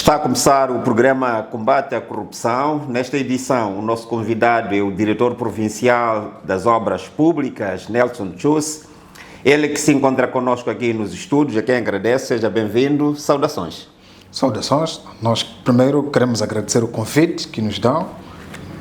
Está a começar o programa Combate à Corrupção. Nesta edição, o nosso convidado é o diretor provincial das Obras Públicas, Nelson Chus. Ele que se encontra conosco aqui nos estúdios, a quem agradeço, seja bem-vindo. Saudações. Saudações. Nós primeiro queremos agradecer o convite que nos dão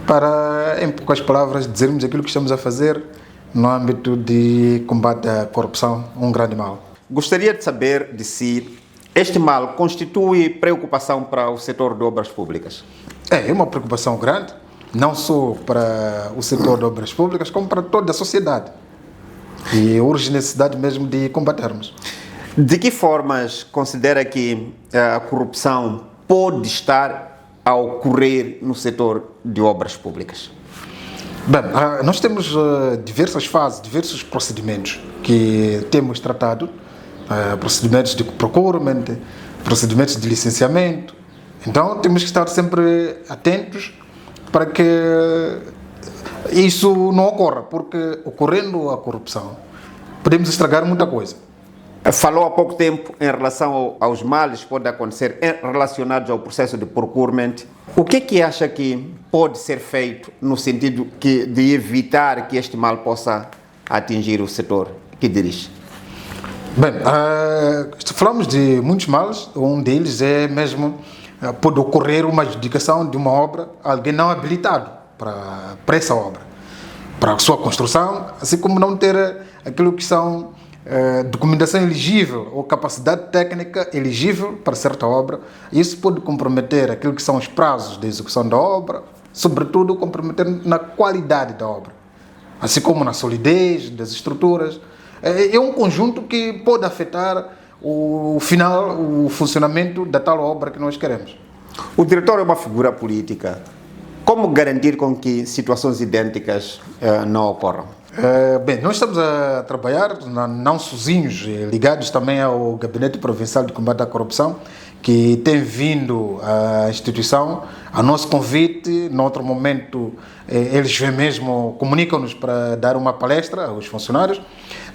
para, em poucas palavras, dizermos aquilo que estamos a fazer no âmbito de combate à corrupção, um grande mal. Gostaria de saber de si, este mal constitui preocupação para o setor de obras públicas? É uma preocupação grande, não só para o setor de obras públicas, como para toda a sociedade. E urge necessidade mesmo de combatermos. De que formas considera que a corrupção pode estar a ocorrer no setor de obras públicas? Bem, nós temos diversas fases, diversos procedimentos que temos tratado, procedimentos de procurement, procedimentos de licenciamento. Então temos que estar sempre atentos para que isso não ocorra, porque ocorrendo a corrupção podemos estragar muita coisa. Falou há pouco tempo em relação aos males que podem acontecer relacionados ao processo de procurement. O que é que acha que pode ser feito no sentido de evitar que este mal possa atingir o setor que dirige? Bem, falamos de muitos males. Um deles é mesmo, pode ocorrer uma adjudicação de uma obra a alguém não habilitado para essa obra, para a sua construção, assim como não ter aquilo que são documentação elegível ou capacidade técnica elegível para certa obra. Isso pode comprometer aquilo que são os prazos de execução da obra, sobretudo comprometer na qualidade da obra, assim como na solidez das estruturas. É um conjunto que pode afetar o funcionamento da tal obra que nós queremos. O diretor é uma figura política. Como garantir com que situações idênticas não ocorram? Bem, nós estamos a trabalhar, não sozinhos, ligados também ao Gabinete Provincial de Combate à Corrupção, que tem vindo à instituição, a nosso convite. No outro momento, eles vêm mesmo, comunicam-nos para dar uma palestra aos funcionários.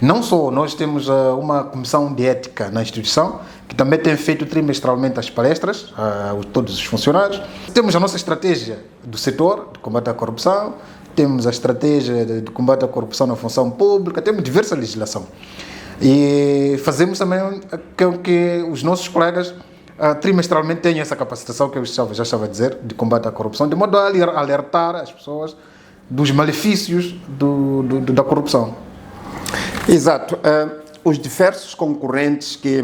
Não só, nós temos uma comissão de ética na instituição, que também tem feito trimestralmente as palestras a todos os funcionários. Temos a nossa estratégia do setor de combate à corrupção, temos a estratégia de combate à corrupção na função pública, temos diversa legislação. E fazemos também que os nossos colegas trimestralmente tenham essa capacitação que eu já estava a dizer, de combate à corrupção, de modo a alertar as pessoas dos malefícios da corrupção. Exato. Os diversos concorrentes que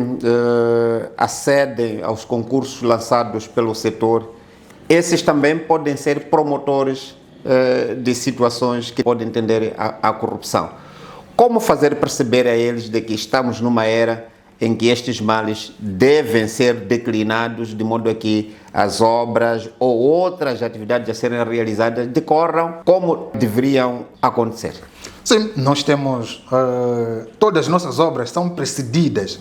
acedem aos concursos lançados pelo setor, esses também podem ser promotores de situações que podem tender à corrupção. Como fazer perceber a eles de que estamos numa era em que estes males devem ser declinados de modo a que as obras ou outras atividades a serem realizadas decorram como deveriam acontecer? Sim, nós temos, todas as nossas obras são precedidas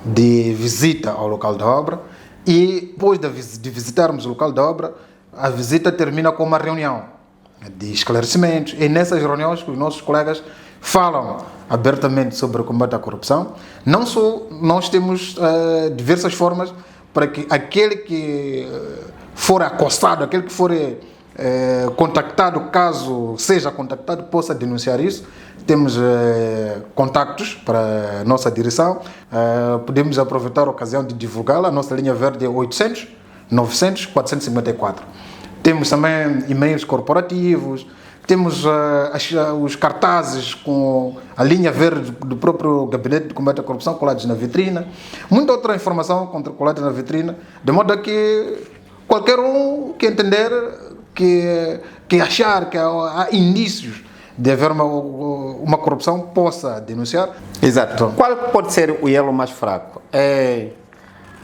de visita ao local da obra, e depois de visitarmos o local da obra, a visita termina com uma reunião de esclarecimentos, e nessas reuniões os nossos colegas falam abertamente sobre o combate à corrupção. Não só, nós temos diversas formas para que aquele que for acostado, aquele que for contactado, caso seja contactado, possa denunciar isso. Temos contactos para a nossa direção. Podemos aproveitar a ocasião de divulgá-la. A nossa linha verde é 800 900 454. Temos também e-mails corporativos, temos os cartazes com a linha verde do próprio Gabinete de Combate à Corrupção colados na vitrina, muita outra informação colada na vitrina, de modo a que qualquer um que entender, que achar que há indícios de haver uma corrupção, possa denunciar. Exato. Então, qual pode ser o elo mais fraco? É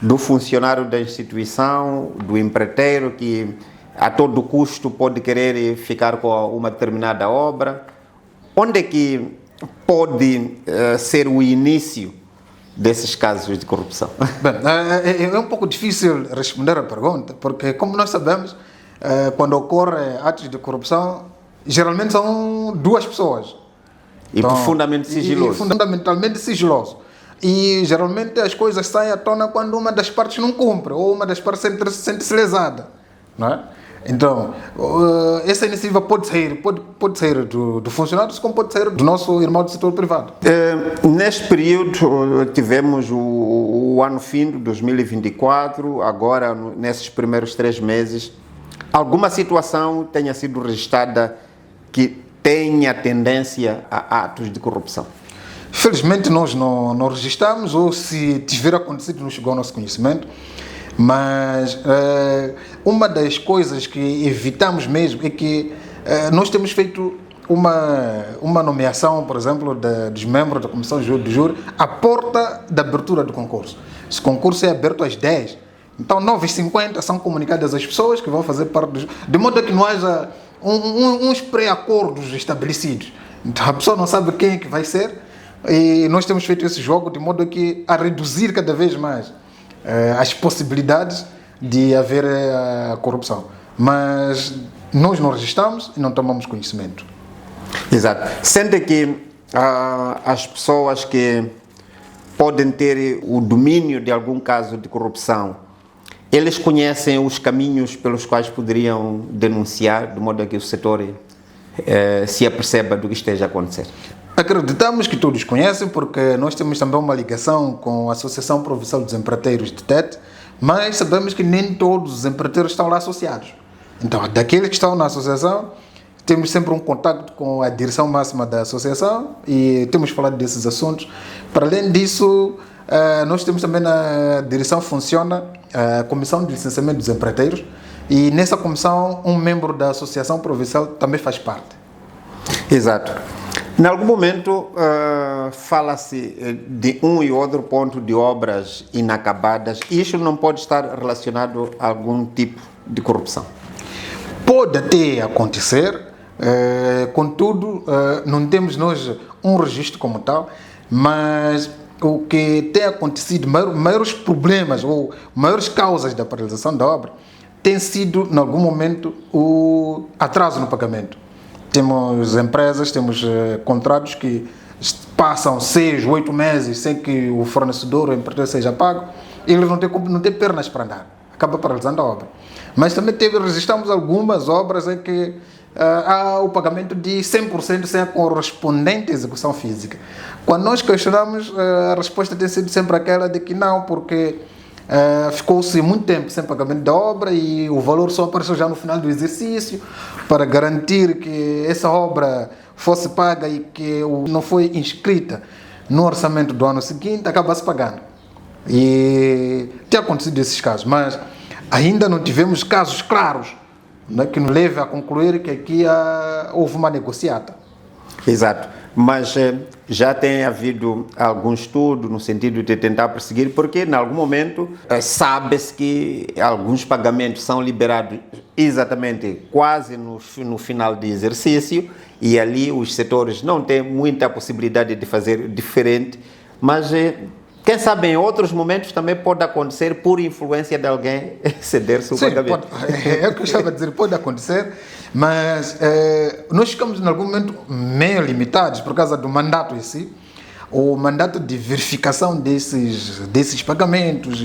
do funcionário da instituição, do empreiteiro que a todo custo pode querer ficar com uma determinada obra? Onde é que pode ser o início desses casos de corrupção? Bem, é um pouco difícil responder a pergunta, porque, como nós sabemos, quando ocorre atos de corrupção, geralmente são duas pessoas. E então, profundamente sigiloso. Fundamentalmente sigiloso. e geralmente as coisas saem à tona quando uma das partes não cumpre ou uma das partes sente-se lesada, não é? Então, essa iniciativa pode sair do funcionário, como pode sair do nosso irmão do setor privado. Neste período, tivemos o ano fim de 2024, agora, nesses primeiros 3 meses, alguma situação tenha sido registrada que tenha tendência a atos de corrupção? Felizmente, nós não registramos, ou se tiver acontecido, não chegou ao nosso conhecimento. Mas uma das coisas que evitamos mesmo é que nós temos feito uma nomeação, por exemplo, dos membros da Comissão de Júri à porta da abertura do concurso. Esse concurso é aberto às 10, então 9h50 são comunicadas as pessoas que vão fazer parte do júri, de modo que não haja uns pré-acordos estabelecidos. Então a pessoa não sabe quem é que vai ser, e nós temos feito esse jogo de modo que a reduzir cada vez mais as possibilidades de haver corrupção. Mas nós não registramos e não tomamos conhecimento. Exato. Sente que as pessoas que podem ter o domínio de algum caso de corrupção, eles conhecem os caminhos pelos quais poderiam denunciar, de modo que o setor se aperceba do que esteja a acontecer? Acreditamos que todos conhecem, porque nós temos também uma ligação com a Associação Provincial dos Empreiteiros de Tete, mas sabemos que nem todos os empreiteiros estão lá associados. Então, daqueles que estão na associação, temos sempre um contato com a direção máxima da associação e temos falado desses assuntos. Para além disso, nós temos também na direção funciona a Comissão de Licenciamento dos Empreiteiros, e nessa comissão um membro da Associação Provincial também faz parte. Exato. Em algum momento fala-se de um e outro ponto de obras inacabadas. Isto não pode estar relacionado a algum tipo de corrupção? Pode até acontecer, contudo, não temos nós um registro como tal, mas o que tem acontecido, maiores problemas ou maiores causas da paralisação da obra, tem sido, em algum momento, o atraso no pagamento. Temos empresas, temos contratos que passam 6, 8 meses sem que o fornecedor ou o empreiteiro seja pago, e eles não têm pernas para andar, acaba paralisando a obra. Mas também registramos algumas obras em que há o pagamento de 100% sem a correspondente execução física. Quando nós questionamos, a resposta tem sido sempre aquela de que não, porque ficou-se muito tempo sem pagamento da obra e o valor só apareceu já no final do exercício, para garantir que essa obra fosse paga e que não foi inscrita no orçamento do ano seguinte, acaba-se pagando. E tem acontecido esses casos, mas ainda não tivemos casos claros, né, que nos leve a concluir que aqui houve uma negociata. Exato. Mas já tem havido algum estudo no sentido de tentar perseguir, porque em algum momento sabe-se que alguns pagamentos são liberados exatamente quase no final do exercício, e ali os setores não têm muita possibilidade de fazer diferente, mas quem sabe em outros momentos também pode acontecer por influência de alguém ceder-se o pagamento. É o que eu estava a dizer, pode acontecer, mas nós ficamos em algum momento meio limitados por causa do mandato em si, o mandato de verificação desses pagamentos,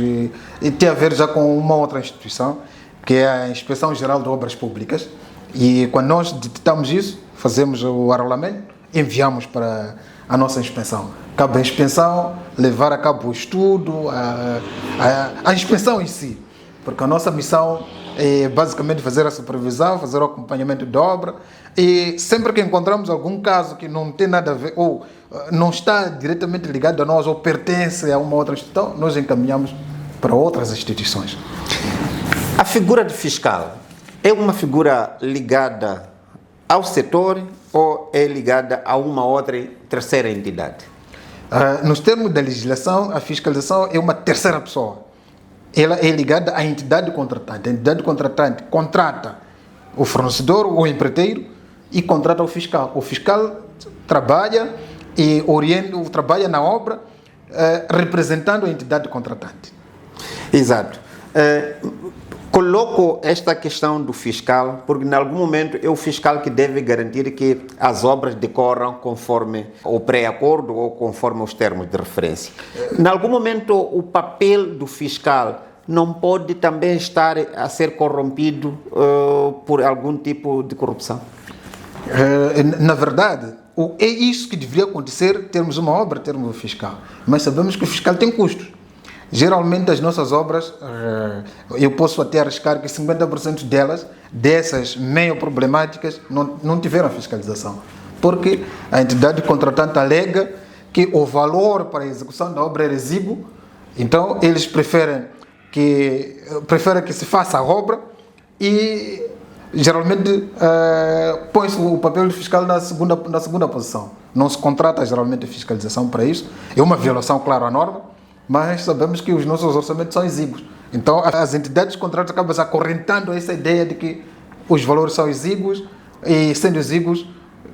e tem a ver já com uma outra instituição, que é a Inspeção Geral de Obras Públicas, e quando nós detectamos isso, fazemos o arrolamento, enviamos para a nossa inspeção. Cabe à inspeção levar a cabo o estudo, a inspeção em si, porque a nossa missão é basicamente fazer a supervisão, fazer o acompanhamento da obra, e sempre que encontramos algum caso que não tem nada a ver, ou não está diretamente ligado a nós, ou pertence a uma outra instituição, nós encaminhamos para outras instituições. A figura de fiscal é uma figura ligada ao setor ou é ligada a uma outra terceira entidade? Nos termos da legislação, a fiscalização é uma terceira pessoa. Ela é ligada à entidade contratante. A entidade contratante contrata o fornecedor ou o empreiteiro e contrata o fiscal. O fiscal trabalha e trabalha na obra representando a entidade contratante. Exato. Coloco esta questão do fiscal, porque em algum momento é o fiscal que deve garantir que as obras decorram conforme o pré-acordo ou conforme os termos de referência. Em algum momento, o papel do fiscal não pode também estar a ser corrompido por algum tipo de corrupção? Na verdade, é isso que deveria acontecer, termos uma obra, termos um fiscal. Mas sabemos que o fiscal tem custos. Geralmente as nossas obras, eu posso até arriscar que 50% delas, dessas meio problemáticas, não tiveram fiscalização. Porque a entidade contratante alega que o valor para a execução da obra é exíguo, então eles preferem que se faça a obra e geralmente põe-se o papel do fiscal na segunda posição. Não se contrata geralmente fiscalização para isso, é uma violação, claro, à norma, mas sabemos que os nossos orçamentos são exíguos. Então, as entidades contratantes acabam se acorrentando a essa ideia de que os valores são exíguos e, sendo exíguos,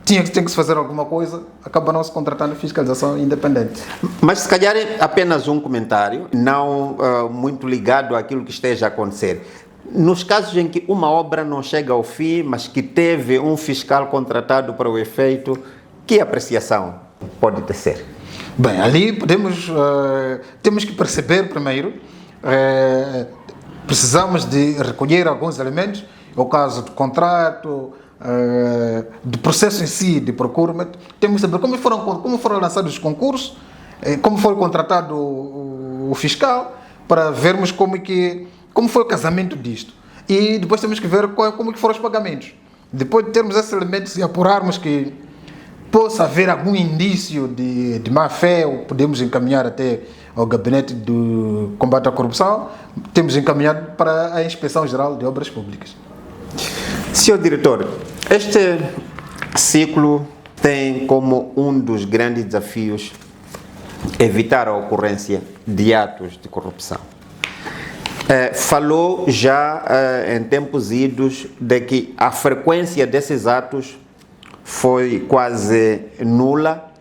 tem que se fazer alguma coisa, acaba não se contratando fiscalização independente. Mas, se calhar, é apenas um comentário, não muito ligado àquilo que esteja a acontecer. Nos casos em que uma obra não chega ao fim, mas que teve um fiscal contratado para o efeito, que apreciação pode tecer? Bem, ali temos que perceber primeiro, precisamos de recolher alguns elementos, é o caso do contrato, do processo em si de procurement, temos que saber como foram lançados os concursos, como foi contratado o fiscal, para vermos como foi o casamento disto. E depois temos que ver como que foram os pagamentos. Depois de termos esses elementos e apurarmos que possa haver algum indício de má-fé, ou podemos encaminhar até ao Gabinete do Combate à Corrupção, temos encaminhado para a Inspeção Geral de Obras Públicas. Senhor Diretor, este ciclo tem como um dos grandes desafios evitar a ocorrência de atos de corrupção. Falou já em tempos idos de que a frequência desses atos foi quase nula,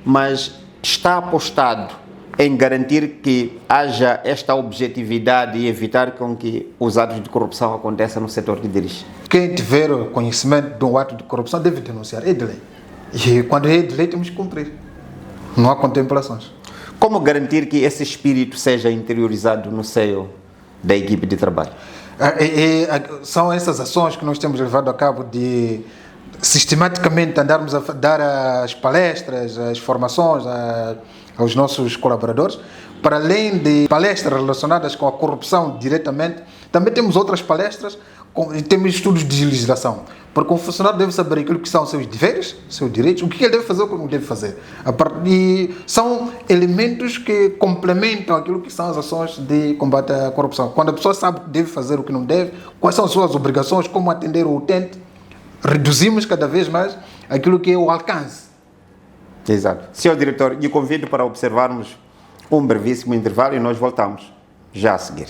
mas está apostado em garantir que haja esta objetividade e evitar com que os atos de corrupção aconteçam no setor que dirige. Quem tiver conhecimento de um ato de corrupção deve denunciar, é de lei. E quando é de lei temos que cumprir. Não há contemplações. Como garantir que esse espírito seja interiorizado no seio da equipe de trabalho? São essas ações que nós temos levado a cabo de sistematicamente andarmos a dar as palestras, as formações aos nossos colaboradores. Para além de palestras relacionadas com a corrupção diretamente, também temos outras palestras, temos estudos de legislação, porque um funcionário deve saber aquilo que são seus deveres, seus direitos, o que ele deve fazer, o que não deve fazer. E são elementos que complementam aquilo que são as ações de combate à corrupção. Quando a pessoa sabe o que deve fazer, o que não deve, quais são as suas obrigações, como atender o utente, reduzimos cada vez mais aquilo que é o alcance. Exato. Senhor Diretor, lhe convido para observarmos um brevíssimo intervalo e nós voltamos já a seguir.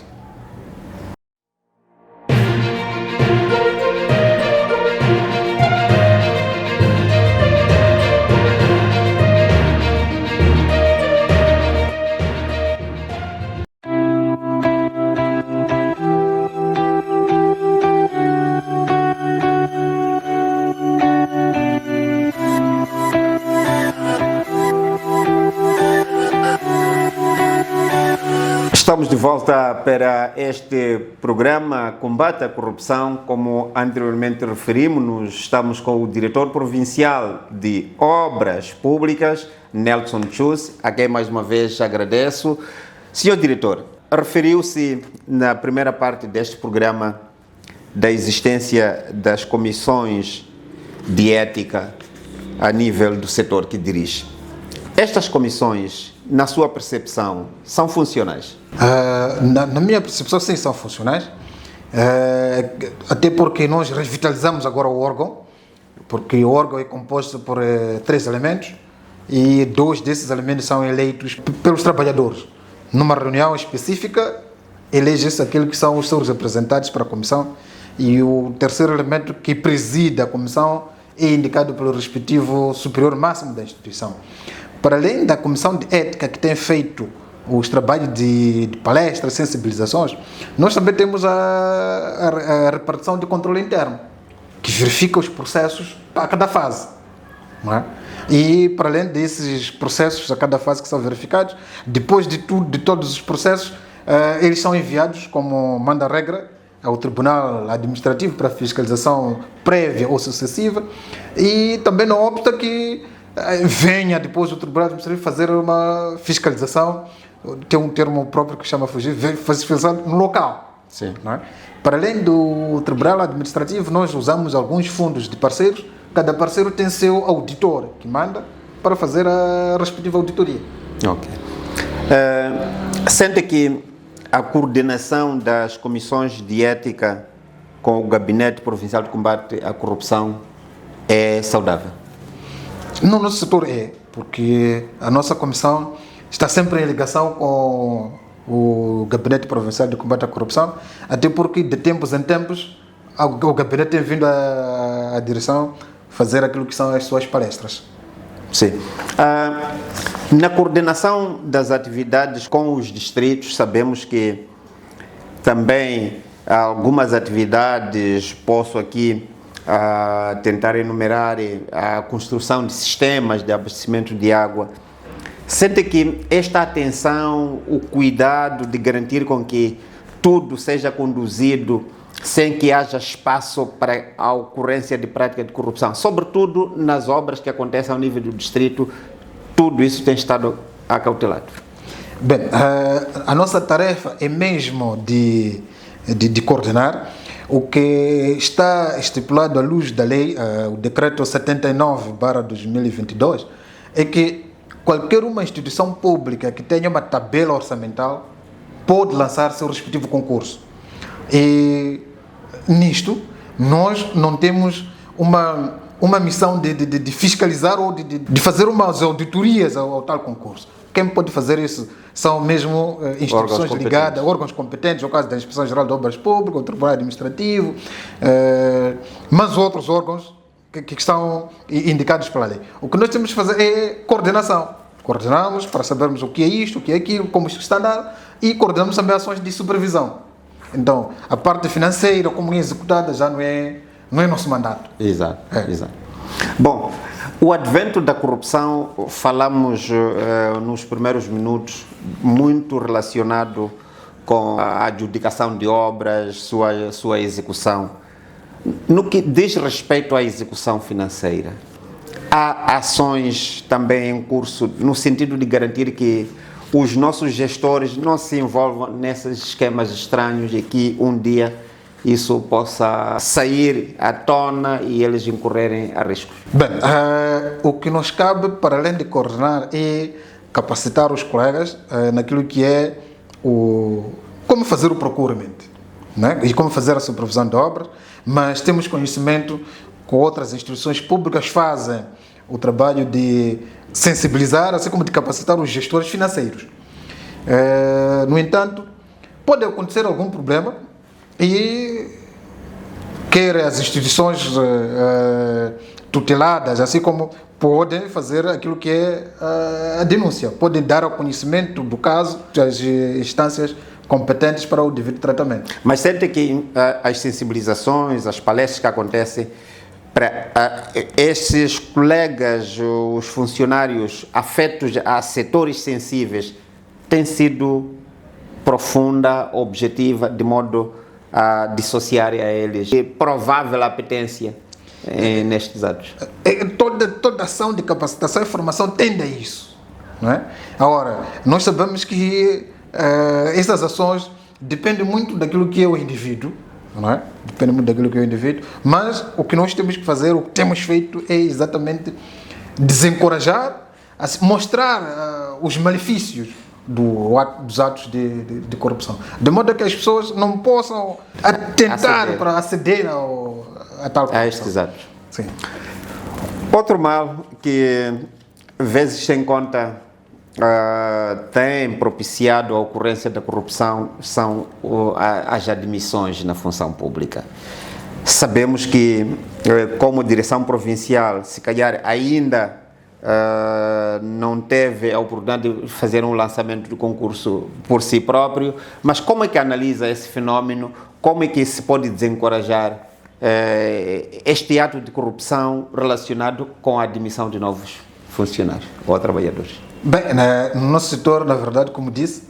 Estamos de volta para este programa Combate à Corrupção. Como anteriormente referimos, estamos com o Diretor Provincial de Obras Públicas, Nelson Chus, a quem mais uma vez agradeço. Senhor Diretor, referiu-se na primeira parte deste programa da existência das comissões de ética a nível do setor que dirige. Estas comissões, na sua percepção, são funcionais? Na minha percepção, sim, são funcionais. Até porque nós revitalizamos agora o órgão, porque o órgão é composto por 3 elementos e 2 desses elementos são eleitos pelos trabalhadores. Numa reunião específica, elege-se aqueles que são os seus representantes para a comissão, e o terceiro elemento que preside a comissão é indicado pelo respectivo superior máximo da instituição. Para além da comissão de ética, que tem feito os trabalhos de palestras, sensibilizações, nós também temos a repartição de controle interno, que verifica os processos a cada fase. Não é? E, para além desses processos a cada fase que são verificados, depois de todos os processos, eles são enviados, como manda a regra, ao Tribunal Administrativo para fiscalização prévia ou sucessiva, e também não opta que venha depois o Tribunal Administrativo fazer uma fiscalização, tem um termo próprio que chama fazer fiscalização no local. Sim. Não é? Para além do Tribunal Administrativo, nós usamos alguns fundos de parceiros. Cada parceiro tem seu auditor que manda para fazer a respectiva auditoria. Ok. Sente que a coordenação das comissões de ética com o Gabinete Provincial de Combate à Corrupção é saudável? No nosso setor porque a nossa comissão está sempre em ligação com o Gabinete Provincial de Combate à Corrupção, até porque de tempos em tempos o Gabinete tem vindo à direção fazer aquilo que são as suas palestras. Sim. Na coordenação das atividades com os distritos, sabemos que também algumas atividades, posso aqui tentar enumerar a construção de sistemas de abastecimento de água. Sente que esta atenção, o cuidado de garantir com que tudo seja conduzido sem que haja espaço para a ocorrência de prática de corrupção, sobretudo nas obras que acontecem ao nível do distrito, tudo isso tem estado acautelado? Bem, a nossa tarefa é mesmo de coordenar o que está estipulado à luz da lei, o decreto 79/2022, é que qualquer uma instituição pública que tenha uma tabela orçamental pode lançar seu respectivo concurso. E nisto, nós não temos uma missão de fiscalizar ou de fazer umas auditorias ao tal concurso. Quem pode fazer isso são mesmo instituições ligadas, órgãos competentes, no caso da Inspeção Geral de Obras Públicas, o Tribunal Administrativo, mas outros órgãos que estão indicados pela lei. O que nós temos que fazer é coordenação. Coordenamos para sabermos o que é isto, o que é aquilo, como isto está a andar, e coordenamos também ações de supervisão. Então, a parte financeira, como é executada, já não é nosso mandato. Exato, exato. Bom, o advento da corrupção, falamos nos primeiros minutos, muito relacionado com a adjudicação de obras, sua execução. No que diz respeito à execução financeira, há ações também em curso no sentido de garantir que os nossos gestores não se envolvam nesses esquemas estranhos e que um dia isso possa sair à tona e eles incorrerem a riscos? Bem, o que nos cabe, para além de coordenar, é capacitar os colegas naquilo que é como fazer o procurement, né? E como fazer a supervisão de obras, mas temos conhecimento que outras instituições públicas fazem o trabalho de sensibilizar, assim como de capacitar os gestores financeiros. No entanto, pode acontecer algum problema e quer as instituições tuteladas, assim como podem fazer aquilo que é a denúncia, podem dar ao conhecimento do caso às instâncias competentes para o devido tratamento. Mas sente que as sensibilizações, as palestras que acontecem para esses colegas, os funcionários afetos a setores sensíveis, tem sido profunda, objetiva, de modo a dissociar a eles de provável apetência nestes atos? Toda ação de capacitação e formação tende a isso, não é? Agora, nós sabemos que essas ações dependem muito daquilo que é o indivíduo, não é? Depende muito daquilo que é o indivíduo, mas o que nós temos que fazer, o que temos feito é exatamente desencorajar, mostrar os malefícios dos atos de corrupção, de modo que as pessoas não possam tentar para aceder a tal corrupção. A estes atos. Sim. Outro mal que, vezes sem conta, tem propiciado a ocorrência da corrupção são as admissões na função pública. Sabemos que, como direção provincial, se calhar ainda não teve a oportunidade de fazer um lançamento do concurso por si próprio, mas como é que analisa esse fenómeno? Como é que se pode desencorajar este ato de corrupção relacionado com a admissão de novos funcionários ou trabalhadores? Bem, no nosso setor, na verdade, como disse,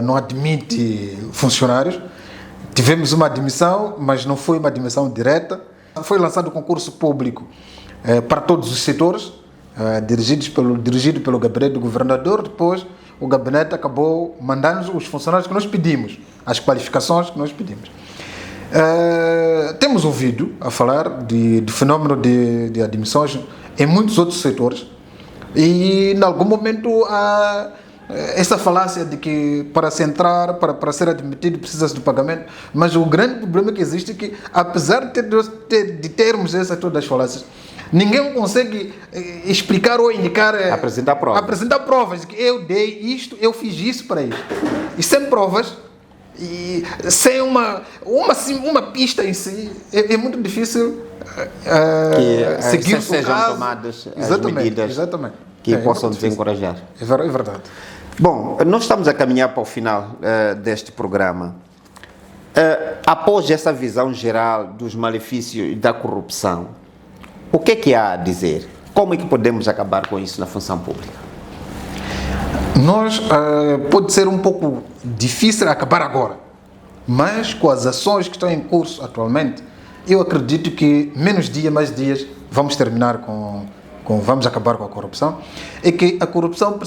não admite funcionários. Tivemos uma admissão, mas não foi uma admissão direta. Foi lançado concurso público para todos os setores, dirigido pelo gabinete do governador. Depois, o gabinete acabou mandando os funcionários que nós pedimos, as qualificações que nós pedimos. Temos ouvido a falar de fenômeno de admissões em muitos outros setores e, em algum momento, há essa falácia de que para se entrar, para ser admitido, precisa-se de pagamento, mas o grande problema que existe é que, apesar de termos essas todas as falácias, ninguém consegue explicar ou indicar, apresentar provas de que eu dei isto, eu fiz isso para isto. E sem provas, e sem uma pista em si, é muito difícil que seguir sejam caso. tomadas as medidas que possam desencorajar. É verdade. Bom, nós estamos a caminhar para o final deste programa. Após essa visão geral dos malefícios da corrupção, o que há a dizer? Como é que podemos acabar com isso na função pública? Pode ser um pouco difícil acabar agora, mas com as ações que estão em curso atualmente, eu acredito que menos dia, mais dias, vamos terminar vamos acabar com a corrupção. É que a corrupção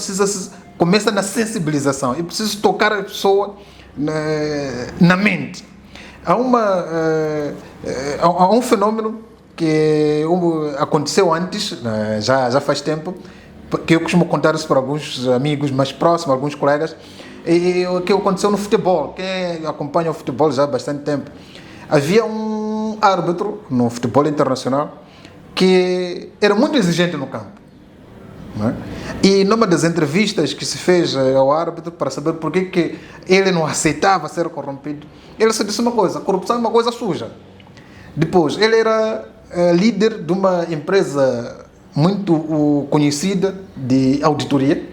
começa na sensibilização, é preciso tocar a pessoa na mente. Há um fenômeno que aconteceu antes, já faz tempo, que eu costumo contar isso para alguns amigos mais próximos, alguns colegas, e que aconteceu no futebol. Quem acompanha o futebol já há bastante tempo, havia um árbitro no futebol internacional que era muito exigente no campo, não é? E numa das entrevistas que se fez ao árbitro para saber por que ele não aceitava ser corrompido, ele só disse uma coisa: a corrupção é uma coisa suja. Depois, ele era líder de uma empresa muito conhecida de auditoria.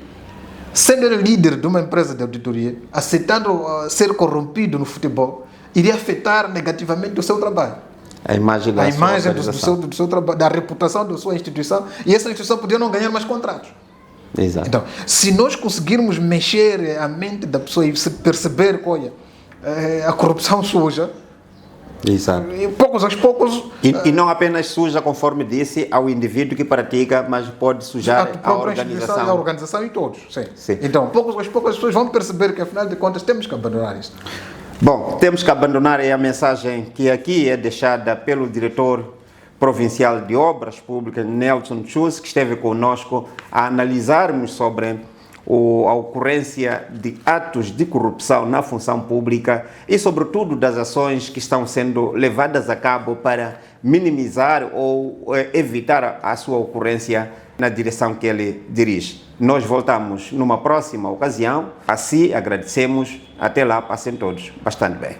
Sendo ele líder de uma empresa de auditoria, aceitando ser corrompido no futebol, iria afetar negativamente o seu trabalho. A imagem do seu trabalho, da reputação da sua instituição, e essa instituição podia não ganhar mais contratos. Exato. Então, se nós conseguirmos mexer a mente da pessoa e perceber que a corrupção suja, exato, poucos aos poucos... E não apenas suja, conforme disse, ao indivíduo que pratica, mas pode sujar a organização. A organização e todos. Sim. Então, poucos aos poucos as pessoas vão perceber que, afinal de contas, temos que abandonar isso. Bom, temos que abandonar a mensagem que aqui é deixada pelo diretor provincial de obras públicas, Nelson Chus, que esteve conosco a analisarmos sobre a ocorrência de atos de corrupção na função pública e, sobretudo, das ações que estão sendo levadas a cabo para minimizar ou evitar a sua ocorrência na direção que ele dirige. Nós voltamos numa próxima ocasião. Assim, agradecemos. Até lá, passem todos bastante bem.